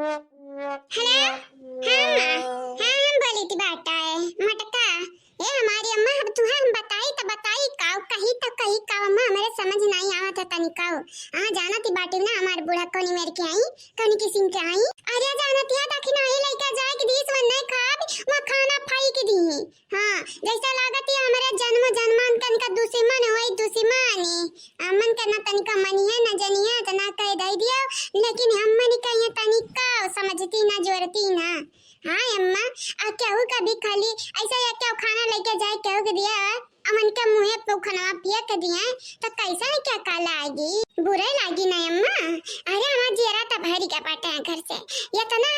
Hello. हाँ हम बोली थी बाटा है मटका। ये हमारी अम्मा अब तुम्हें हम बताई तो बताई काऊ कही तो कही काऊ अम्मा हमारे समझ नहीं आवा था तनी काऊ। जाना थी बाटी ना हमारे बूढ़ा कोनी मेरे के आई कोनी किसी के आई। अरे जाना थी ताकि ना ही लइका जाए कि दिस वन नहीं खाब वो खाना फाई के दी। हां जैसा लागत है हमारे जन्म जन्मान तन का दुश्मन होई दुश्मनी अमन का ना तनी का मनी है ना जनी है तो ना कह दई दियो लेकिन हम मनी कहिए तनी का समझती ना जोरती ना। हाँ अम्मा आ केहू कभी खाली ऐसा या क्या खाना लेके जाए केहू के दिया अमन के मुंह पे खाना पिया के दिया तो कैसा है क्या काला आएगी बुरा लागी ना अम्मा। अरे हमार जेरा त भरी का पाटे हैं घर से ये तो ना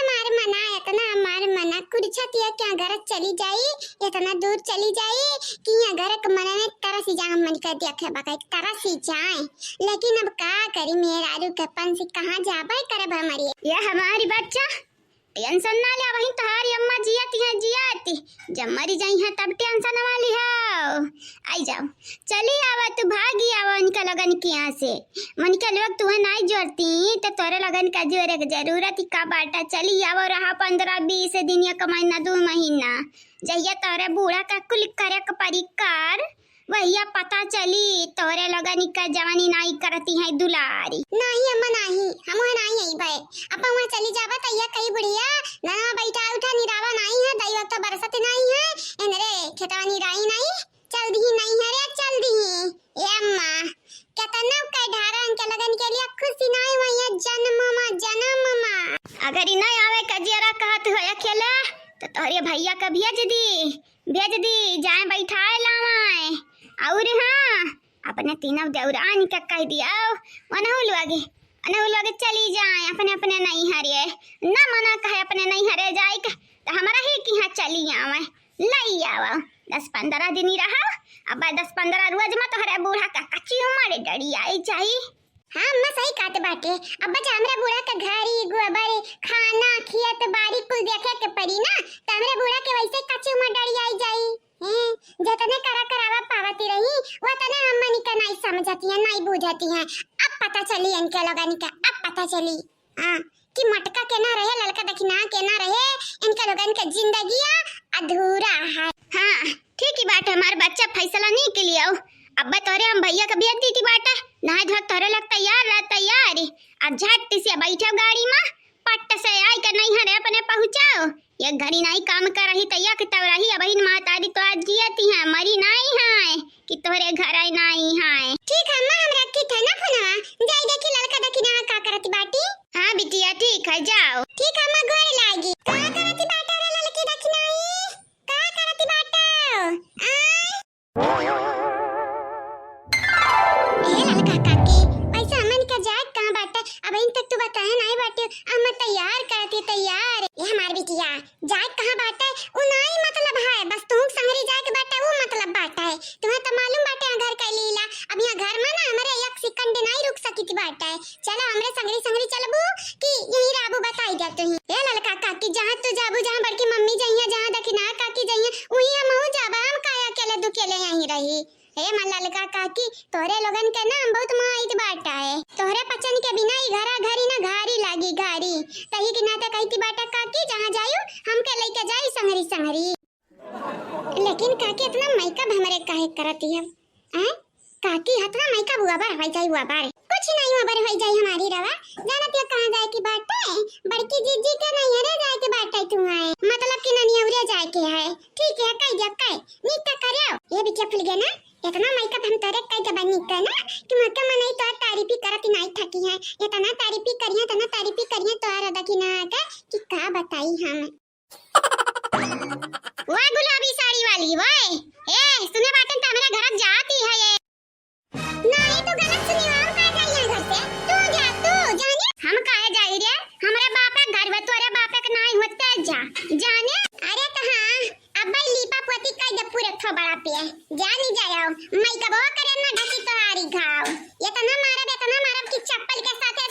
हमारे मना कुछ तिया क्या घर चली जाई ये तो ना दूर चली जाई कि ये घर के मन में तरस जा हम मन कर दिया खे बका तरस ही जाए लेकिन अब का करी मेरा आलू के पन से कहां जाबे करब हमारी ये हमारी बच्चा टेंशन ना ले वही तुम्हारी अम्मा जियाती जब मरी जाई है तब टेंशन वाली है आई जाओ चली आवा तू भागी आवा इनका लगन के यहाँ से मन के लोग तुम्हें नहीं जोड़ती तो तोरे लगन का जोरे की जरूरत का बाटा चली आवा रहा 15-20 दिन या कमाई ना 2 महीना जहिया तोरे बूढ़ा का कुल करे परिकार वहिया पता चली तोरे लगन का जवानी नहीं करती है दुलारी नहीं अम्मा नहीं हम नहीं आई भाई अब वहां चली जावा तैया कई बुढ़िया ना बैठा उठा निरावा नहीं है दई वक्त बरसत नहीं है एनरे खेतवा निराई नहीं चल दी नहीं है रे चल दी ए अम्मा कितना कई ढारा के लगन के लिए खुशी नहीं वहिया जन्म मां अगर ही नहीं आवे कजियरा कहत हो अकेले तो तोरे भैया का भेज दी जाए बैठाए लावाए और हाँ अपने तीनों देवरानी का कह दिया अनहुल आगे चली जाए अपने नहीं हरे ना मना कहे अपने नहीं हरे जाए तो हमारा ही कि यहाँ चली आवे लई आवा 10-15 दिन ही रहा अब 10-15 रोज में तो हरे बूढ़ा का कच्ची उम्र डरी आई चाहिए। हाँ अम्मा सही कहते बाटे अब बच्चा हमरा बूढ़ा का घरी गोबर खाना खियत बारी कुल देखे के पड़ी ना तो हमरा बूढ़ा के वैसे कच्ची उम्र डरी आई जाई जतने करावा पावती रही वो तने अम्मा निका नहीं समझती है नहीं बुझती है। अब पता चली इनके लोगन का अब पता चली कि मटका के ना रहे लड़का दखिना के ना रहे इनके लोगन का जिंदगी अधूरा है। हाँ ठीक ही बात है हमारे बच्चा फैसला नहीं के लिए अब तोरे हम भैया का भेज दी थी बाटा नहा धो तोरे लग तैयार अब झट से बैठो गाड़ी में पट्ट से आई कर नहीं हरे अपने पहुंचाओ ये घड़ी नहीं काम कर रही तैया के तब रही अब इन मातारी तो आज जियती है मरी नहीं है कि तोरे घर आई नहीं है। ठीक है मां हम रखी थे ना फोनवा जाई देखी लड़का देखी ना का करती बाटी। हां बिटिया ठीक है जाओ ठीक है मां घर लागी का करती बाटा रे लड़की देखी नहीं का करती बाटा ए लड़का काकी पैसा मन का जाए कहां बाटा अब इन तक तो बताया नहीं बाटी हम तैयार करती तैयार ये हमार बिटिया जाए कहां बाटा है उ नहीं मतलब है बस तुम संगरी जाए के बाटा वो मतलब बाटा है तुम्हें तो मालूम बाटा घर का लीला अब यहां घर में ना हमारे एक सेकंड नहीं रुक सकी थी बाटा है चलो हमरे संगरी चलबू कि यही राबू बताई जाते हैं ए लड़का काकी जहां तू जाबू जहां बड़की मम्मी जाइए जहां दखिना काकी जाइए वही हम हो जाबा हम काया अकेले दुकेले यहीं रही हे लड़का काकी तोरे लोगन के नाम बहुत माहित बाटा है तोरे पचन के बिना ही घरी ना घारी लागी घारी तही की नाते कहती बाटा काकी जहां जायू हमके लेके जाई संगरी लेकिन काकी इतना मेकअप हमरे काहे करती है हैं काकी इतना मेकअप हुआ बार हुआ बार कुछ नहीं हुआ बार हो जाई हमारी रवा जानत है कहां जाए की बात है बड़की जीजी के नहीं है रे जाए के बात है तू है मतलब कि ननी उरे जाए के है ठीक है कह जब कह नीता करो ये भी क्या फूल गया ना इतना मेकअप हम तोरे कई जब निकल ना तुम का मन नहीं तो तारीफ करत नहीं थकी है इतना तारीफ करिए तो आ रहा कि ना का कि का बताई हम वाह गुलाबी साड़ी वाली वाह ए सुने बातन तो मेरा घर जाती है ये नहीं तो गलत सुनी हम का जाइए घर से तू जाने हम काहे जाई रे हमरे बापे घर में तोरे बापे के नहीं होते जाने अरे तो हां अब भाई लीपा पोती का जब पूरे थो बड़ा पे जानी जाओ मैं कब करे ना ढकी तोहारी घाव ये तो ना मारब की चप्पल के साथे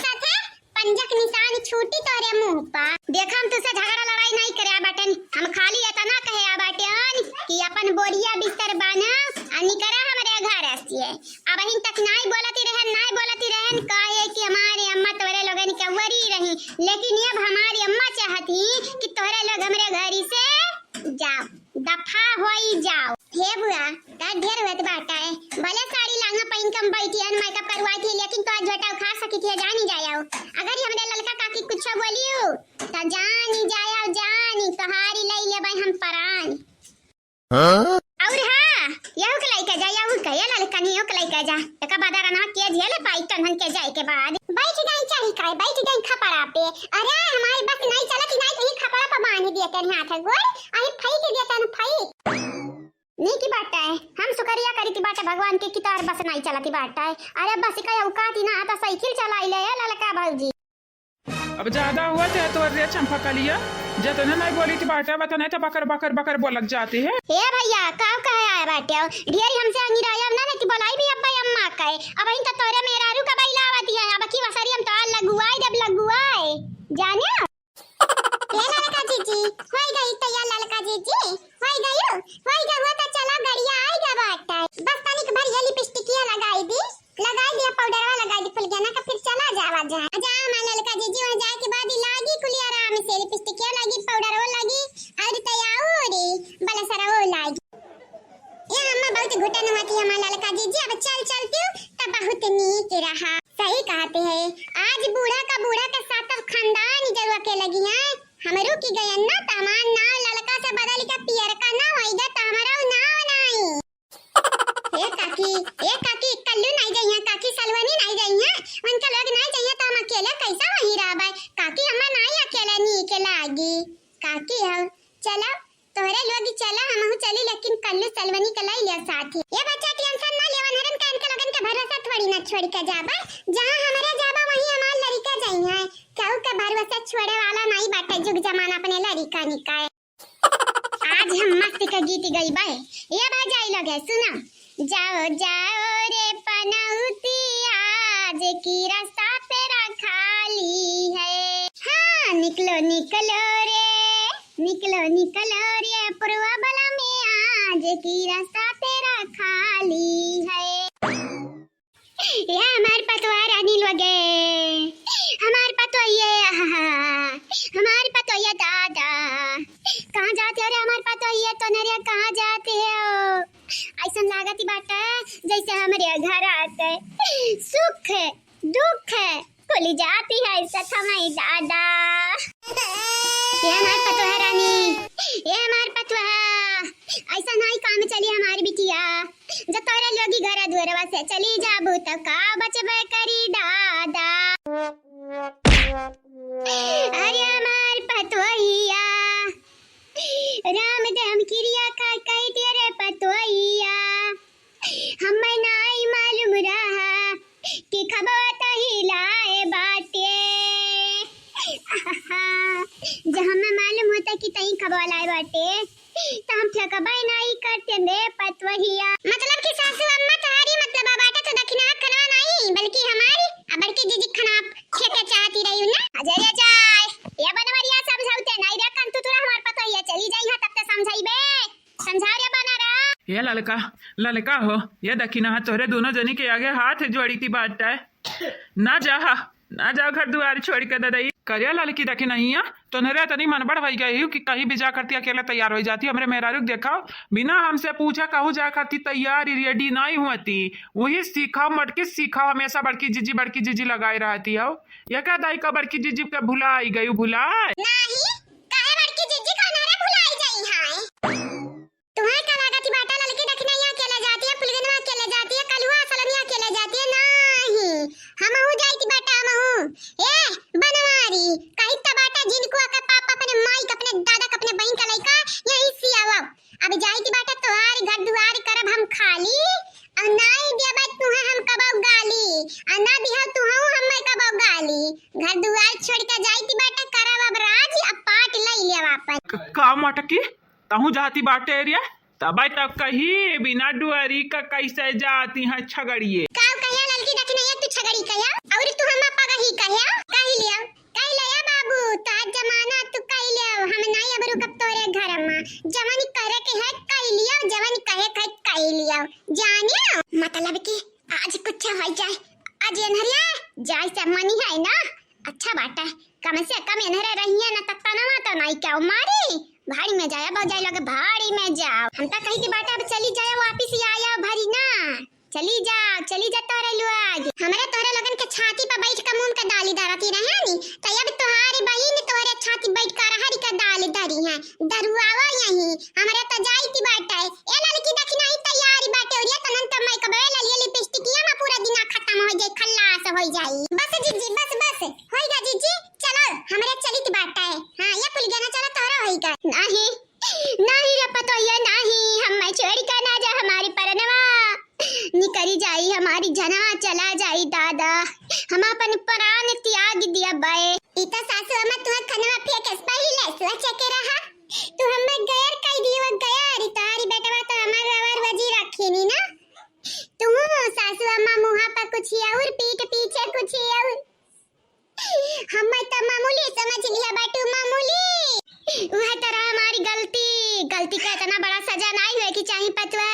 पंजक निशान छूटी तोरे मुंह पर देख हम तुझसे झगड़ा लड़ाई नहीं करे बटन हम खाली इतना कहे बटन कि अपन बोरिया बिस्तर बना अनि करा हमरे घर आसिए अब हिन तक नहीं बोलती रहन काहे कि हमारे अम्मा तोरे लोगन के वरी रही लेकिन अब हमारी अम्मा चाहत ही कि तोरे लोग हमरे घरी से जाओ, दफा होई जाओ। हे बुआ का ढेर होत बाटा है, भले साड़ी लांगा पहन के बैठी है मेकअप करवाई थी, लेकिन तो आज बेटा खा सकी थी जानी जाओ। अगर ही हमरे ललका काकी कुछ बोलियो तो जानी जाओ, जानी तोहारी लई लेबै हम परान। और हां यहु के लइका जा, यहु के ये ललका नियो के लइका जा, एका बादारा ना के झेले पाई तन के जाए के बाद बैठ गई चाही काय, बैठ गई खपड़ा पे। अरे हमारी बस नहीं चलत, नहीं तो ही खपड़ा पे बांध दिया तेरे हाथ गोल आई फई के दिया तन फई। नी की बात है, हम शुक्रिया करी की बात भगवान के कि तार बस नहीं चलती बात है। अरे बस का औकात ही ना, तो साइकिल चलाई ले ललका भौजी। अब ज्यादा हुआ थे तो रे चंपा का लिया जतने नहीं बोली थी बाटा बता नहीं तो बकर बकर बकर बोलक जाती है। हे भैया का कहे आए बाटे ढेर हमसे अंगिराया ना कि बोलाई भी अब्बा अम्मा कहे। अब इन तो तोरे मेरारू का बैलावती है, अब की वसरी हम तो लगुआई जब लगुआई जाने। ये ललका जीजी होई गई तैयार, ललका जीजी होई गई हो तो चला गड़िया आएगा बाटा। बस तनिक भर ये लिपस्टिकिया लगाई दिया पाउडरवा लगाई दी, खुल गया ना, फिर चला जावा जा मैं ललका जीजी वहां जाए के बाद लागी कुली आराम से लिपस्टिकिया लगी, पाउडरवा लगी और तैयारी बला सारा वो लागी। ये अम्मा बहुत घुटन हुआ थी हमारा ललका जीजी, अब चलती हूँ तब बहुत नीक रहा। सही कहते हैं, आज बूढ़ा के साथ अब खानदान जरूर के लगी है। हमरो की गयन ना तमान नाव ललका से बदल के पियर का नाव होइगा त हमारा नाव नहीं। ए काकी कल्लू नहीं जाइए, काकी सलवनी नहीं जाइए, उनके लोग नहीं जाइए तो हम अकेले कैसा वही रहबे। काकी अम्मा नहीं अकेले नी के लागी, काकी हो चलो तोरे लोग चला हमहु चली, लेकिन कल्लू सलवनी के लाई लिया साथी। ये बच्चा टेंशन ना लेवन हरन का इनके लोगन के भरोसा थोड़ी ना छोड़ के जाबे, जहां हमरे जाबा वहीं हमार लड़का जाइए। केहू के भरोसा छोड़े वाला नहीं बाटे जुग जमाना अपने लड़का निकाय। आज हम मस्त के गीत गई बे, ये बजाई लोग है सुना। जाओ जाओ रे पनौती आज की रास्ता तेरा खाली है, हाँ निकलो निकलो रे पुरवा बला में आज की रास्ता तेरा खाली है। ये हमारे पतवा रानी लोगे, हमारे पतोये दादा कहाँ जाते हो रे हमारे पतोये तो नरे कहाँ जाते हो। ऐसा लागती बात है जैसे हमारे घर आते सुख दुख भूल जाती है सथमई दादा। ये हमारे पतवा रानी, ये हमारे पतवा ऐसा नहीं काम चली हमारी बिटिया, जब तोरे लोगी घर दुरवा से चली जाबू तो का बचबे करी दादा। अरे हमार पतवैया राम दम क्रिया का कह दे रे पतवैया, हमें नहीं मालूम रहा कि खबर ही लाए बाटे। जब हमें मालूम होता कि तई खबर लाए बाटे तो हम ठकबाई नहीं करते रे पतवैया। मतलब कि सासू अम्मा तुम्हारी मतलब बाटा तो दक्षिणा खनवा नहीं बल्कि हमारी बल्कि जीजी खना खेते चाहती रही ना। अजय जाय ये बनवरिया समझाउते नहीं रे कन तू तुरा हमार पतवैया चली जाई तब ते समझाइबे, समझा रे बना रा। ये ललका हो ये दक्षिणा तोहरे दोनों जनी के आगे हाथ जोड़ी थी बात है, ना जा घर दुआर छोड़ के दे करिया ललकी दखी नहीं है तो नरे तनी मन बढ़ भई गई कि कहीं भी जा करती अकेले तैयार हो जाती। हमरे मेहरारू देखाओ बिना हमसे पूछा कहूँ जा करती तैयार रेडी नहीं होती, वही सीखाओ मटके सीखाओ, हमेशा बड़की जीजी लगाई रहती हो। ये क्या दाई का बड़की जीजी के भुलाई गई भुलाए नहीं काहे बड़की जीजी का नरे भुलाई गई है। तुम्हें का लगा थी बाटा ललकी दखना यहाँ अकेले जाती है, फुलगनवा अकेले जाती है, कलुआ सलमिया अकेले जाती है। नहीं हमहू जाई थी बाटा, हमहू ए बनवारी कहीं तबाटा जिनको के पापा अपने माई के अपने दादा के अपने बहन का लइका यही सियावा। अब जाई थी बाटा तोहार घर दुआर करब हम खाली, और नहीं देबे तुहे हम कबो गाली, और ना दिहो तुहू हमें कबो गाली। घर दुआर छोड़ के जाई थी बाटा करब अब राज, अब पाट लई ले वापस का मटकी तहू जाती बाटे एरिया तब तक कही बिना डुअरी का कैसे जाती है छगड़िए का कहिया ललकी दखना ये तू छगड़ी कहिया और तू हम पागा ही कहिया कहि लिया बाबू तार जमाना तू कहि लिया, हम नहीं अब रुकब तोरे घर में जवानी करे के है कहि लिया, जवानी कहे कहि लिया जानिया। मतलब कि आज कुछ हो जाए आज एनहरिया जाय से मनी है ना, अच्छा बात है कम से कम एनहरे रहिए ना तत्ता ना तो नहीं क्या मारे भाड़ी में जाया बहुत जाए लगे भाड़ी में जाओ हम तो कहीं की बाटा अब चली जाए वापिस ही आया भरी ना चली जा तोरे लुआग हमरा तोरे लगन के छाती पे बैठ के मुंह के डाली धरती रहे नी तो अब तोहारी बहिन तोरे छाती बैठ कर हरी का डाल धरी है दरुआवा यही हमरा तो जाईती बाटे ए लड़की देखी नहीं तैयारी बाटे और ये तनन त मैं कबे ललिए लिपस्टिकिया में पूरा दिन खत्म हो जाए खल्लास हो जाई बस जीजी बस होइगा जीजी चलो हमरा चली की बाटे हां ये पुल गया ना चलो तोरा होइगा नहीं रे पतोया नहीं हम छोड़ कर ना जा हमारी परनवा निकरी जाई हमारी जना चला जाई दादा हम अपन प्राण त्याग दिया बाए इता सासु अम्मा तुह खनवा फेंकस पहिले सोच के रहा तू हमें गैर कह दियो गैर तारी बेटवा तो हमार रवर वजी रखी नी ना तू सासु अम्मा मुहा पर कुछ और पीठ पीछे कुछ और हम तो मामूली समझ लिया बाटू मामूली वह तरह हमारी गलती का इतना बड़ा सजा नहीं हुए कि चाहे पतवा